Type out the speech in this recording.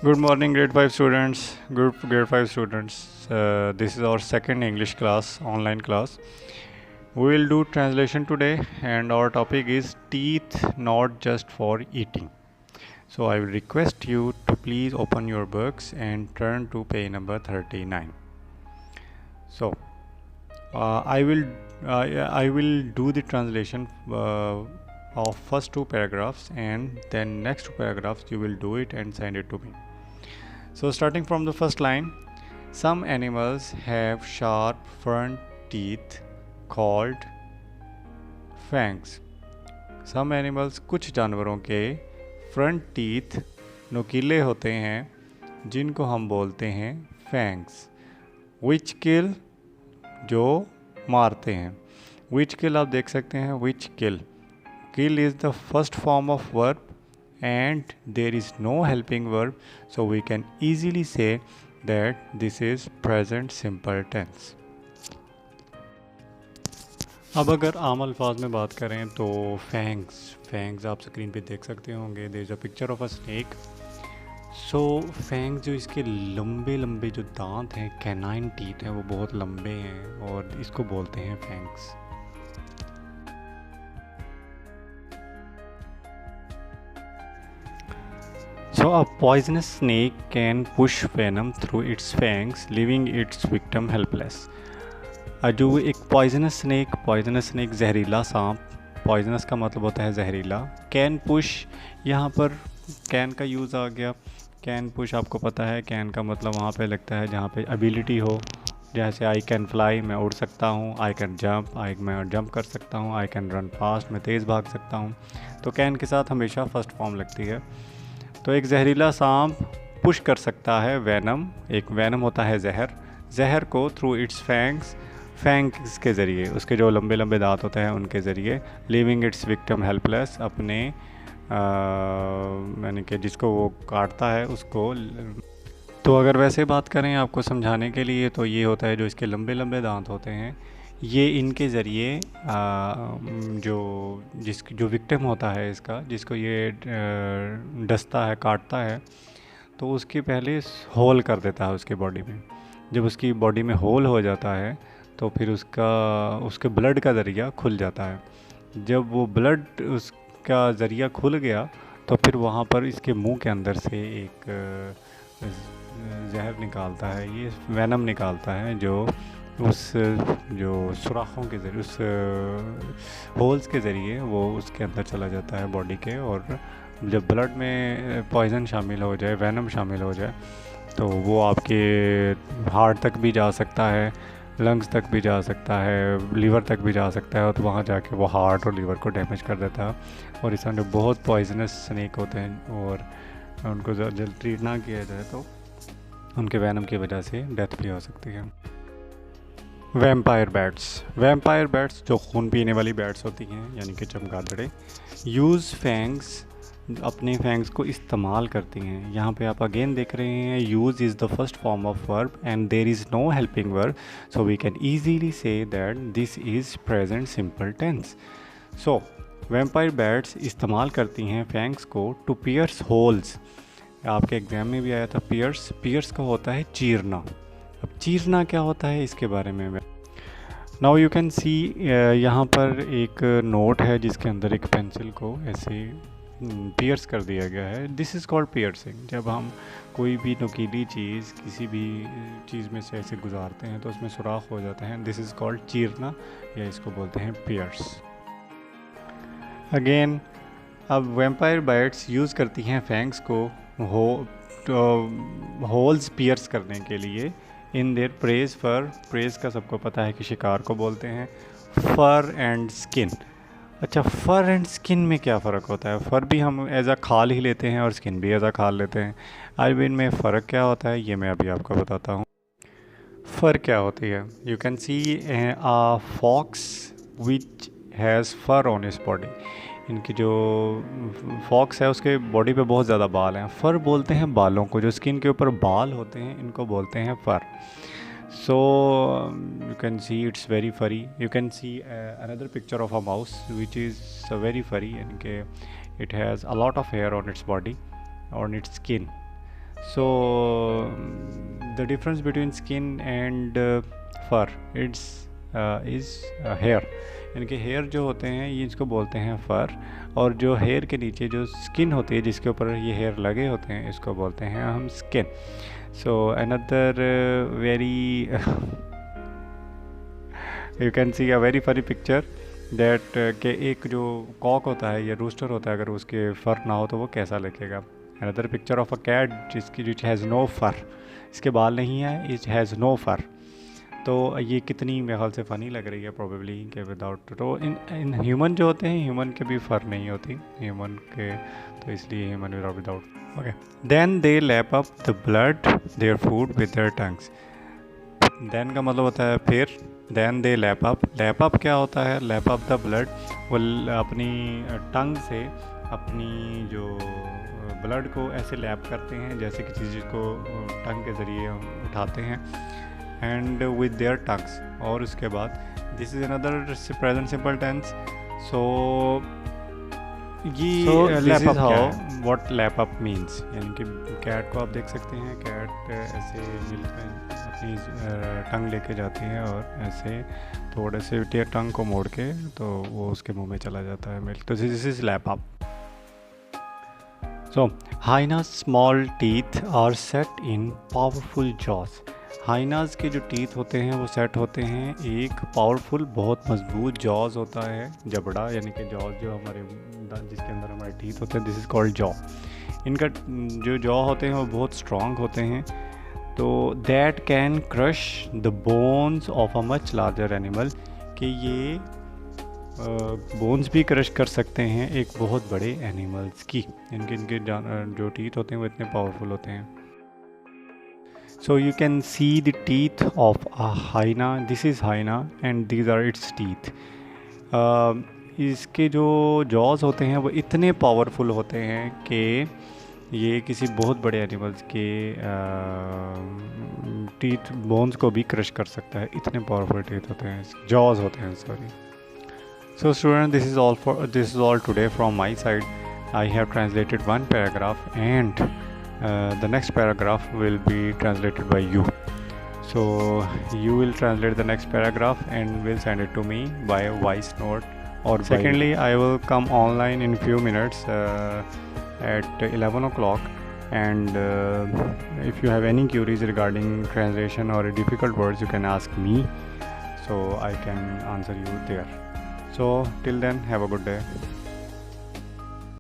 Good morning, grade 5 students. Good grade 5 students. This is our second English class, online class. We will do translation today, and our topic is teeth not just for eating. So I will request you to please open your books and turn to page number 39. So I will do the translation of first two paragraphs, and then next two paragraphs you will do it and send it to me. So starting from the first line, some animals have sharp front teeth called fangs. Some animals, कुछ जानवरों के front teeth नुकीले होते हैं जिनको हम बोलते हैं fangs. Which kill, जो मारते हैं. Which kill आप देख सकते हैं, which kill. Kill is the first form of verb and there is no helping verb, so we can easily say that this is present simple tense. अब अगर आम अल्फाज में बात करें तो फैंग्स आप स्क्रीन पे देख सकते होंगे. There is a picture of a snake. So fangs जो इसके लंबे लंबे जो दांत हैं, कैनाइन टीथ हैं, वो बहुत लंबे हैं और इसको बोलते हैं fangs. So a poisonous snake can push venom through its fangs, leaving its victim helpless. जो एक पॉइजनस स्नेक जहरीला सांप, पॉइजनस का मतलब होता है जहरीला. कैन पुश, यहाँ पर कैन का यूज़ आ गया. कैन पुश आपको पता है, कैन का मतलब वहाँ पे लगता है जहाँ पे एबिलिटी हो. जैसे आई कैन फ्लाई, मैं उड़ सकता हूँ. आई कैन जंप, मैं जंप कर सकता हूँ. आई कैन रन फास्ट, मैं तेज़ भाग सकता हूँ. तो कैन के साथ हमेशा फर्स्ट फॉर्म लगती है. तो एक जहरीला सांप पुश कर सकता है वेनम. एक वेनम होता है जहर को थ्रू इट्स फैंग्स के ज़रिए, उसके जो लंबे लंबे दांत होते हैं उनके ज़रिए. लिविंग इट्स विक्टिम हेल्पलेस, अपने यानी कि जिसको वो काटता है उसको. तो अगर वैसे बात करें आपको समझाने के लिए, तो ये होता है जो इसके लंबे लंबे दांत होते हैं, ये इनके ज़रिए जो विक्टिम होता है इसका, जिसको ये डसता है, काटता है, तो उसके पहले होल कर देता है उसकी बॉडी में. जब उसकी बॉडी में होल हो जाता है तो फिर उसके ब्लड का ज़रिया खुल जाता है. जब वो ब्लड उसका ज़रिया खुल गया तो फिर वहाँ पर इसके मुंह के अंदर से एक जहर निकालता है, ये वेनम निकालता है, जो सुराखों के ज़रिए, उस होल्स के ज़रिए वो उसके अंदर चला जाता है बॉडी के. और जब ब्लड में पॉइज़न शामिल हो जाए, वेनम शामिल हो जाए, तो वो आपके हार्ट तक भी जा सकता है, लंग्स तक भी जा सकता है, लीवर तक भी जा सकता है. और तो वहाँ जाके वो हार्ट और लीवर को डैमेज कर देता है. और इस जो बहुत पॉइजनस स्नेक होते हैं और उनको जल्द ट्रीट ना किया जाए तो उनके वेनम की वजह से डेथ भी हो सकती है. वैम्पायर बैट्स जो खून पीने वाली बैट्स होती हैं, यानी कि चमगादड़े, यूज़ फैंग्स, अपने फैंग्स को इस्तेमाल करती हैं. यहाँ पे आप अगेन देख रहे हैं, use is the first form of verb and there is no helping verb, so we can easily say that this is present simple tense. So vampire bats इस्तेमाल करती हैं फैंग्स को टू पियर्स होल्स. आपके exam में भी आया था piers का होता है चीरना. अब चीरना क्या होता है इसके बारे में नाउ यू कैन सी, यहाँ पर एक नोट है जिसके अंदर एक पेंसिल को ऐसे पियर्स कर दिया गया है. This is called piercing. जब हम कोई भी नुकीली चीज़ किसी भी चीज़ में से ऐसे गुजारते हैं तो उसमें सुराख हो जाते हैं. दिस इज़ कॉल्ड चीरना, या इसको बोलते हैं पियर्स. अगेन, अब वैम्पायर बाइट्स यूज़ करती हैं फैंग्स को होल्स पियर्स करने के लिए इन देयर प्रेज. प्रेज का सबको पता है कि शिकार को बोलते हैं. फर एंड स्किन. अच्छा, फ़र एंड स्किन में क्या फ़र्क होता है? फ़र भी हम एज अ खाल ही लेते हैं और स्किन भी एज अ खाल लेते हैं. अब इनमें फ़र्क क्या होता है ये मैं अभी आपको बताता हूँ. फ़र क्या होती है? You can see a fox which has fur on his body. इनकी जो फॉक्स है उसके बॉडी पे बहुत ज़्यादा बाल हैं. फ़र बोलते हैं बालों को, जो स्किन के ऊपर बाल होते हैं इनको बोलते हैं फ़र. So you can see it's very furry. You can see another picture of a mouse which is very furry, and it has a lot of hair on its body, on its skin. So the difference between skin and fur is hair, यानी कि hair जो होते हैं ये इसको बोलते हैं फर, और जो हेयर के नीचे जो स्किन होती है जिसके ऊपर ये हेयर लगे होते हैं इसको बोलते हैं हम skin. So another very you can see a very funny picture that के एक जो कॉक होता है या रूस्टर होता है, अगर उसके फर ना हो तो वो कैसा लगेगा. Another picture of a cat जिसकी विच हैज़ नो फर, इसके बाल नहीं है, इट हैज़ नो फर. तो ये कितनी मेरे ख्याल से फ़नी लग रही है प्रोबेबली कि विदाउट. तो इन ह्यूमन जो होते हैं, ह्यूमन के भी फर नहीं होती ह्यूमन के, तो इसलिए human without. Okay. Then they lap up the blood their food with their tongues. Then का मतलब होता है फिर. देन दे लैप अप क्या होता है? लैप अप द ब्लड, वो अपनी टंग से अपनी जो ब्लड को ऐसे लैप करते हैं जैसे किसी चीज़ को टंग के ज़रिए हम उठाते हैं, एंड विद देयर टंग्स. और उसके बाद this is another present simple tense. So ये लैप अप क्या है? व्हाट लैप अप मीन्स, यानी कि कैट को आप देख सकते हैं, कैट ऐसे मिलकर अपनी टंग लेके जाती है और ऐसे थोड़े से टंग को मोड़ के तो वो उसके मुंह में चला जाता है मिल्क. तो this is lap up. So hyenas small teeth are set in powerful jaws. Hyenas के जो टीथ होते हैं वो सेट होते हैं एक पावरफुल, बहुत मजबूत जॉज होता है, जबड़ा, यानी कि जॉज जो हमारे जिसके अंदर हमारे टीथ होते हैं, दिस इज़ कॉल्ड जॉ. इनका जो जॉ होते हैं वो बहुत स्ट्रॉन्ग होते हैं, तो that can crush the bones of a much larger animal, कि ये बोन्स भी क्रश कर सकते हैं एक बहुत बड़े एनिमल्स की. इनके जो टीथ होते हैं वो इतने पावरफुल होते हैं. So you can see the teeth of a hyena. This is hyena and these are its teeth. इसके जो जॉज होते हैं वो इतने पावरफुल होते हैं कि ये किसी बहुत बड़े एनिमल्स के टीथ बोन्स को भी क्रश कर सकता है. इतने पावरफुल टीथ होते हैं, जॉज होते हैं, sorry. So student, this is all today from my side. I have translated one paragraph and the next paragraph will be translated by you. So you will translate the next paragraph and will send it to me by voice note. Or secondly, I will come online in few minutes at 11 o'clock. And if you have any queries regarding translation or difficult words, you can ask me, so I can answer you there. So till then, have a good day.